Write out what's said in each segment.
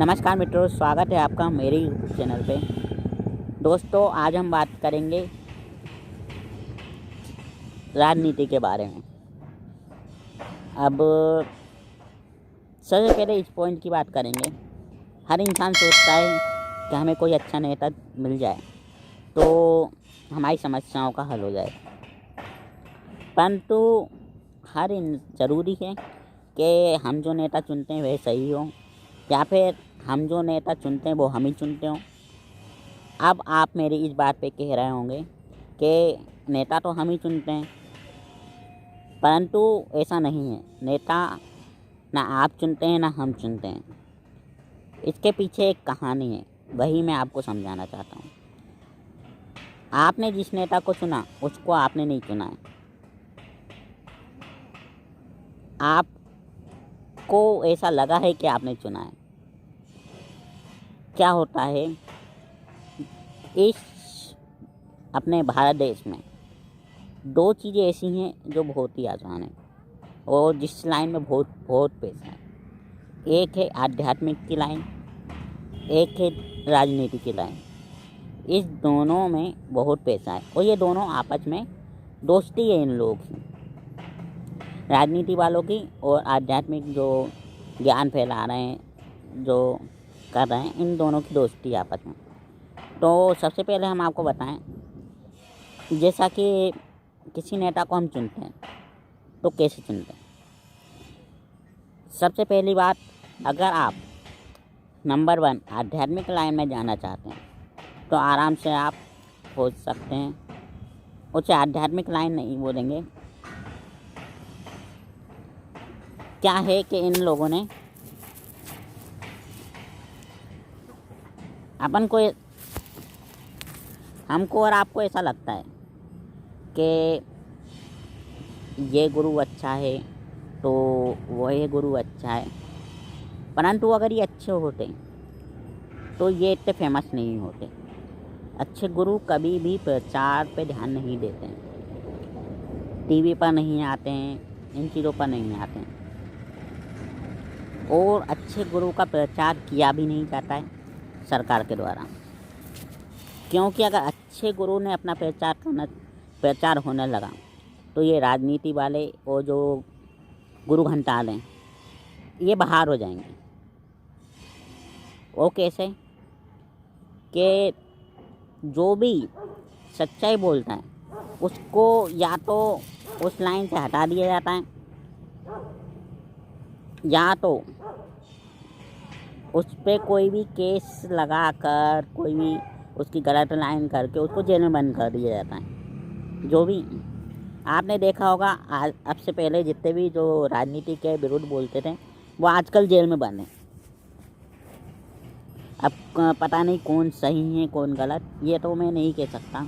नमस्कार मित्रों, स्वागत है आपका मेरे यूट्यूब चैनल पे। दोस्तों, आज हम बात करेंगे राजनीति के बारे में। अब सबसे पहले इस पॉइंट की बात करेंगे। हर इंसान सोचता है कि हमें कोई अच्छा नेता मिल जाए तो हमारी समस्याओं का हल हो जाए, परंतु ज़रूरी है कि हम जो नेता चुनते हैं वह सही हो या फिर हम जो नेता चुनते हैं वो हम ही चुनते हों। अब आप मेरी इस बात पे कह रहे होंगे कि नेता तो हम ही चुनते हैं, परंतु ऐसा नहीं है। नेता ना आप चुनते हैं ना हम चुनते हैं। इसके पीछे एक कहानी है, वही मैं आपको समझाना चाहता हूँ। आपने जिस नेता को चुना उसको आपने नहीं चुना है। आपको ऐसा लगा है कि आपने चुना है। क्या होता है, इस अपने भारत देश में दो चीज़ें ऐसी हैं जो बहुत ही आसान है और जिस लाइन में बहुत पैसा है। एक है आध्यात्मिक की लाइन, एक है राजनीति की लाइन। इस दोनों में बहुत पैसा है और ये दोनों आपस में दोस्ती है इन लोगों की, राजनीति वालों की और आध्यात्मिक जो ज्ञान फैला रहे हैं, जो कर रहे हैं, इन दोनों की दोस्ती आपस में। तो सबसे पहले हम आपको बताएं, जैसा कि किसी नेता को हम चुनते हैं तो कैसे चुनते हैं। सबसे पहली बात, अगर आप नंबर 1 आध्यात्मिक लाइन में जाना चाहते हैं तो आराम से आप खोज सकते हैं। उसे आध्यात्मिक लाइन नहीं बोलेंगे। क्या है कि इन लोगों ने हमको और आपको ऐसा लगता है कि ये गुरु अच्छा है तो वह गुरु अच्छा है, परंतु अगर ये अच्छे होते तो ये इतने फेमस नहीं होते। अच्छे गुरु कभी भी प्रचार पे ध्यान नहीं देते हैं, टीवी पर नहीं आते हैं, इन चीज़ों पर नहीं आते हैं और अच्छे गुरु का प्रचार किया भी नहीं जाता है सरकार के द्वारा। क्योंकि अगर अच्छे गुरु ने अपना प्रचार होने लगा तो ये राजनीति वाले और जो गुरु घंटाले हैं ये बाहर हो जाएंगे। वो कैसे कि जो भी सच्चाई बोलता है उसको या तो उस लाइन से हटा दिया जाता है या तो उस पर कोई भी केस लगाकर, कोई भी उसकी गलत लाइन करके उसको जेल में बंद कर दिया जाता है। जो भी आपने देखा होगा, अब से पहले जितने भी जो राजनीति के विरुद्ध बोलते थे वो आजकल जेल में बंद हैं। अब पता नहीं कौन सही है कौन गलत, ये तो मैं नहीं कह सकता।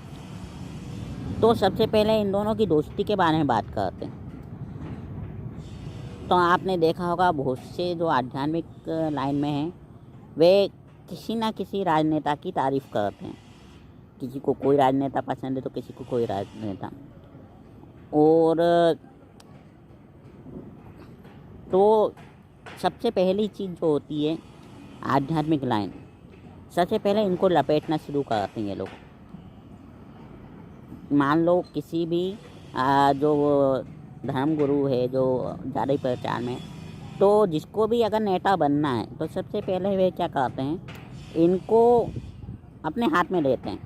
तो सबसे पहले इन दोनों की दोस्ती के बारे में बात करते हैं। तो आपने देखा होगा बहुत से जो आध्यात्मिक लाइन में हैं वे किसी ना किसी राजनेता की तारीफ़ करते हैं। किसी को कोई राजनेता पसंद है तो किसी को कोई राजनेता। और तो सबसे पहली चीज़ जो होती है आध्यात्मिक लाइन, सबसे पहले इनको लपेटना शुरू करते हैं ये लोग। मान लो किसी भी जो धर्म गुरु है जो ज़्यादा प्रचार में, तो जिसको भी अगर नेता बनना है तो सबसे पहले वे क्या करते हैं, इनको अपने हाथ में लेते हैं।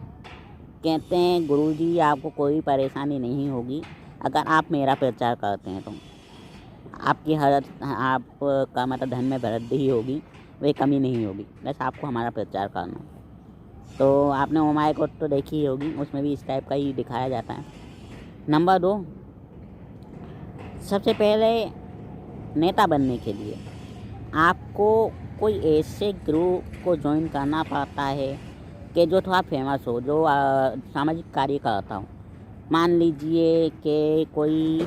कहते हैं गुरुजी आपको कोई परेशानी नहीं होगी अगर आप मेरा प्रचार करते हैं तो आपकी आपका मतलब धन में वृद्धि होगी, वही कमी नहीं होगी, बस आपको हमारा प्रचार करना। तो आपने ओमाय को तो देखी ही होगी, उसमें भी इस टाइप का ही दिखाया जाता है। नंबर 2, सबसे पहले नेता बनने के लिए आपको कोई ऐसे ग्रुप को ज्वाइन करना पड़ता है कि जो थोड़ा फेमस हो, जो सामाजिक कार्य करता हो। मान लीजिए कि कोई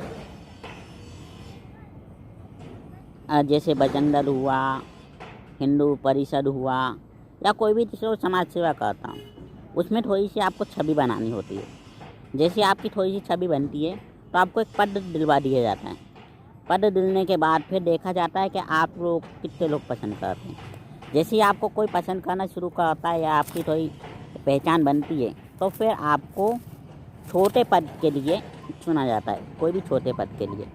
जैसे बजरंग दल हुआ, हिंदू परिषद हुआ, या कोई भी जो समाज सेवा करता हो, उसमें थोड़ी सी आपको छवि बनानी होती है। जैसे आपकी थोड़ी सी छवि बनती है तो आपको एक पद दिलवा दिया जाता है। पद दिलने के बाद फिर देखा जाता है कि आप लोग कितने लोग पसंद करते हैं। जैसे ही आपको कोई पसंद करना शुरू करता है या आपकी थोड़ी पहचान बनती है, तो फिर आपको छोटे पद के लिए चुना जाता है, कोई भी छोटे पद के लिए।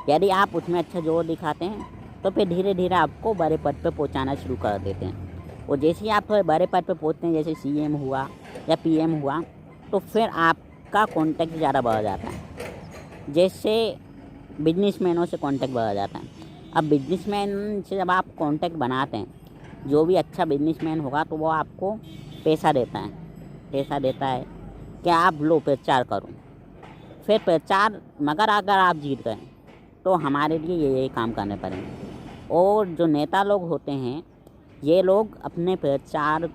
यदि आप उसमें अच्छा जोर दिखाते हैं तो फिर धीरे धीरे आपको बड़े पद पे पहुंचाना शुरू कर देते हैं। और जैसे ही आप थोड़े बड़े पद पे पहुंचते हैं, जैसे सीएम हुआ या पीएम हुआ, तो फिर आपका कॉन्टैक्ट ज़्यादा बढ़ जाता है। जैसे बिजनेसमैनों से कॉन्टैक्ट बढ़ जाता है। अब बिजनेसमैन से जब आप कॉन्टैक्ट बनाते हैं, जो भी अच्छा बिजनेसमैन होगा तो वो आपको पैसा देता है कि आप लो प्रचार करो। फिर प्रचार, मगर अगर आप जीत गए तो हमारे लिए ये काम करने पड़ेंगे। और जो नेता लोग होते हैं, ये लोग अपने प्रचार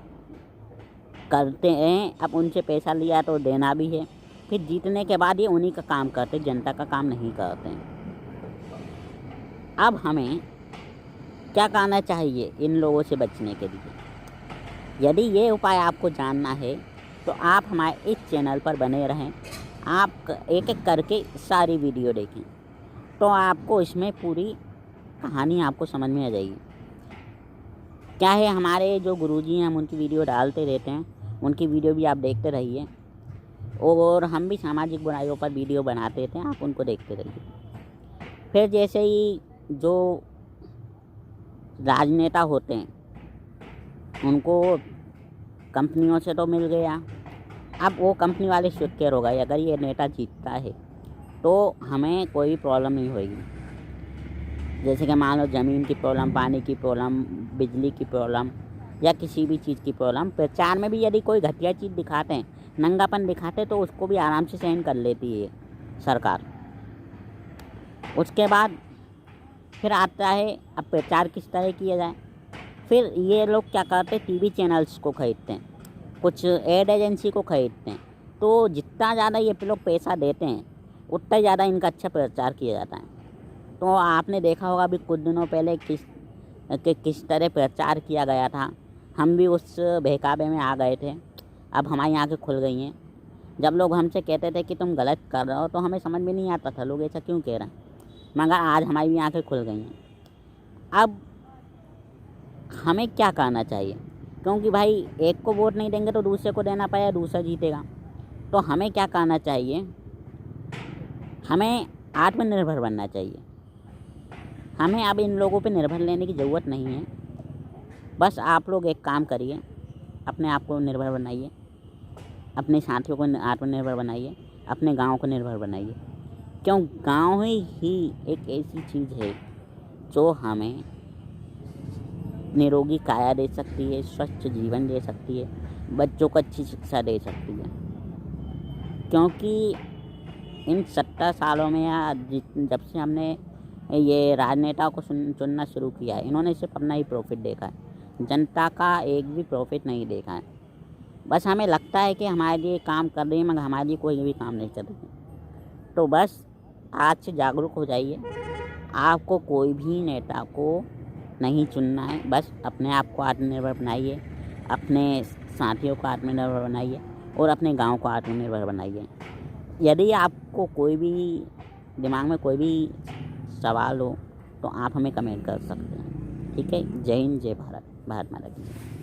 करते हैं, अब उनसे पैसा लिया तो देना भी है, फिर जीतने के बाद ये उन्हीं का काम करते, जनता का काम नहीं करते हैं। अब हमें क्या करना चाहिए इन लोगों से बचने के लिए? यदि ये उपाय आपको जानना है तो आप हमारे इस चैनल पर बने रहें। आप एक एक करके सारी वीडियो देखें तो आपको इसमें पूरी कहानी आपको समझ में आ जाएगी। क्या है, हमारे जो गुरुजी हैं हम उनकी वीडियो डालते रहते हैं, उनकी वीडियो भी आप देखते रहिए। और हम भी सामाजिक बुराइयों पर वीडियो बनाते रहते हैं, आप उनको देखते रहिए। फिर जैसे ही जो राजनेता होते हैं उनको कंपनियों से तो मिल गया, अब वो कंपनी वाले सिक्योर हो गए। अगर ये नेता जीतता है तो हमें कोई प्रॉब्लम नहीं होगी। जैसे कि मान लो ज़मीन की प्रॉब्लम, पानी की प्रॉब्लम, बिजली की प्रॉब्लम या किसी भी चीज़ की प्रॉब्लम, प्रचार में भी यदि कोई घटिया चीज़ दिखाते हैं, नंगापन दिखाते हैं, तो उसको भी आराम से सहन कर लेती है सरकार। उसके बाद फिर आता है अब प्रचार किस तरह किया जाए। फिर ये लोग क्या करते हैं, टीवी चैनल्स को खरीदते हैं, कुछ एड एजेंसी को खरीदते हैं। तो जितना ज़्यादा ये लोग पैसा देते हैं उतना ज़्यादा इनका अच्छा प्रचार किया जाता है। तो आपने देखा होगा अभी कुछ दिनों पहले किस तरह प्रचार किया गया था। हम भी उस बहकावे में आ गए थे। अब हमारी आँखें खुल गई हैं। जब लोग हमसे कहते थे कि तुम गलत कर रहे हो तो हमें समझ में नहीं आता था लोग ऐसा क्यों कह रहे हैं, मगर आज हमारी भी आँखें खुल गई हैं। अब हमें क्या करना चाहिए, क्योंकि भाई एक को वोट नहीं देंगे तो दूसरे को देना पड़ेगा, दूसरा जीतेगा। तो हमें क्या करना चाहिए, हमें आत्मनिर्भर बनना चाहिए। हमें अब इन लोगों पे निर्भर लेने की ज़रूरत नहीं है। बस आप लोग एक काम करिए, अपने आप को निर्भर बनाइए, अपने साथियों को आत्मनिर्भर बनाइए, अपने गांव को निर्भर बनाइए। क्यों, गांव ही एक ऐसी चीज़ है जो हमें निरोगी काया दे सकती है, स्वच्छ जीवन दे सकती है, बच्चों को अच्छी शिक्षा दे सकती है। क्योंकि इन 70 सालों में या जब से हमने ये राजनेताओं को चुनना शुरू किया है, इन्होंने सिर्फ अपना ही प्रॉफिट देखा है, जनता का एक भी प्रॉफिट नहीं देखा है। बस हमें लगता है कि हमारे लिए काम कर रही है, मगर हमारे लिए कोई भी काम नहीं कर रही है। तो बस आज से जागरूक हो जाइए। आपको कोई भी नेता को नहीं चुनना है, बस अपने आप को आत्मनिर्भर बनाइए, अपने साथियों को आत्मनिर्भर बनाइए और अपने गांव को आत्मनिर्भर बनाइए। यदि आपको कोई भी दिमाग में कोई भी सवाल हो तो आप हमें कमेंट कर सकते हैं। ठीक है। जय हिंद, जय भारत, भारत माता की जय।